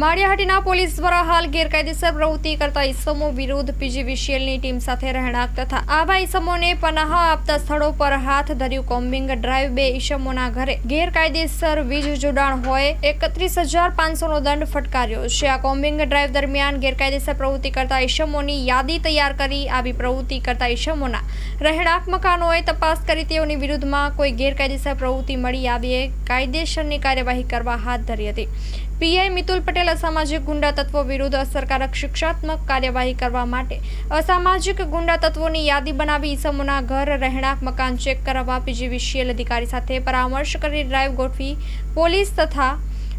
Maliya Hatina police દ્વારા હાલ ગેરકાયદેસર પ્રવૃત્તિ કરતા ઇસમો વિરુદ્ધ પીજીવીસીએલની ટીમ સાથે રહેણાંક તથા આવા ઇસમોને પનાહ આપતા સ્થળો પર હાથ ધર્યું કોમ્બિંગ ડ્રાઈવ. 2 ઇસમોના ઘરે ગેરકાયદેસર વીજ જોડાણ હોય 31,500નો દંડ ફટકાર્યો છે. આ કોમ્બિંગ ડ્રાઈવ દરમિયાન ગેરકાયદેસર પ્રવૃત્તિ કરતા ઇસમોની યાદી તૈયાર કરી આવી પ્રવૃત્તિ કરતા ઇસમોના રહેણાંક મકાનોએ તપાસ કરી તેઓની વિરુદ્ધમાં કોઈ ગેરકાયદેસર પ્રવૃત્તિ મળી આવે કાયદેસરની કાર્યવાહી કરવા હાથ ધરી હતી. પીઆઈ મિતુલ પટેલ અસામાજિક ગુંડા તત્વો વિરુદ્ધ અસરકારક શિક્ષાત્મક કાર્યવાહી કરવા માટે અસામાજિક ગુંડા તત્વોની યાદી બનાવી ઇસમોના ઘર રહેણાંક મકાન ચેક કરાવવા પીજીવીસીએલ અધિકારી સાથે પરામર્શ કરી ડ્રાઈવ ગોઠવી પોલીસ તથા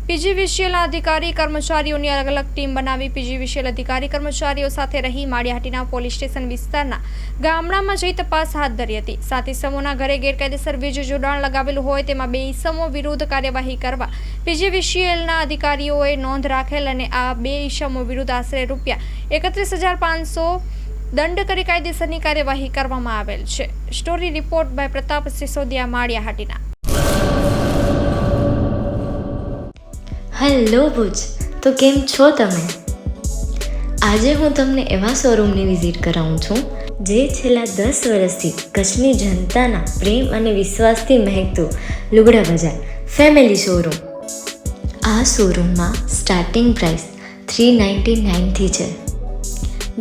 પીજીવીસીએલના અધિકારી કર્મચારીઓની અલગ અલગ ટીમ બનાવી પીજીવીસીએલ અધિકારી કર્મચારીઓ સાથે રહી માળિયાહાટીના પોલીસ સ્ટેશન વિસ્તારના ગામડામાં જઈ તપાસ હાથ ધરી હતી. સાથે ઇસમોના ઘરે ગેરકાયદેસર વીજ જોડાણ લગાવેલું હોય તેમાં 2 ઇસમો વિરુદ્ધ કાર્યવાહી કરવા પીજીવીસીએલના અધિકારીઓએ નોંધ રાખેલ અને આ 2 ઇસમો વિરુદ્ધ આશરે ₹31,500 દંડ કરી કાયદેસરની કાર્યવાહી કરવામાં આવેલ છે. Story report by Pratap Sisodia, Maliyahatina. Hello Bhuj, તો કેમ છો તમે? આજે હું તમને એવા શોરૂમની વિઝિટ કરાવું છું જે છેલ્લા 10 વર્ષથી કચ્છની જનતાના પ્રેમ અને વિશ્વાસથી મહેકતું લુગડા બજાર ફેમિલી શોરૂમ. આ શોરૂમમાં સ્ટાર્ટિંગ પ્રાઇસ $399થી છે,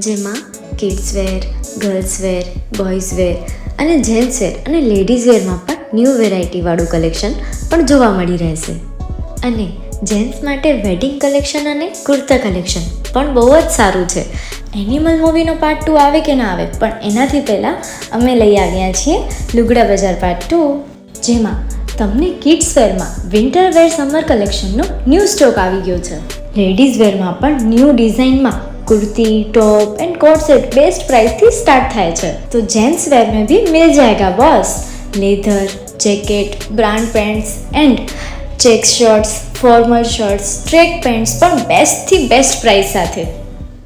જેમાં kids wear, girls wear, boys wear અને જેન્ટ્સ વેર અને લેડીઝ વેરમાં પણ ન્યૂ વેરાયટીવાળું કલેક્શન પણ જોવા મળી રહેશે. અને જેન્ટ્સ માટે વેડિંગ કલેક્શન અને કુર્તા કલેક્શન પણ બહુ જ સારું છે. એનિમલ મૂવીનો પાર્ટ 2 આવે કે ના આવે, પણ એનાથી પહેલાં અમે લઈ આવ્યા છીએ લુગડા બજાર પાર્ટ 2, જેમાં તમને કિડ્સ વેરમાં વિન્ટર વેર સમર કલેક્શનનો ન્યૂ સ્ટોક આવી ગયો છે. લેડીઝ વેરમાં પણ ન્યૂ ડિઝાઇનમાં kurti, top and coat set best price थी स्टार्ट थाय छे. तो जेंट्स वेर में भी मिल जाएगा boss. Leather, jacket, brand pants and check shirts, formal shirts, track pants પણ બેસ્ટ થી બેસ્ટ પ્રાઇસ સાથે.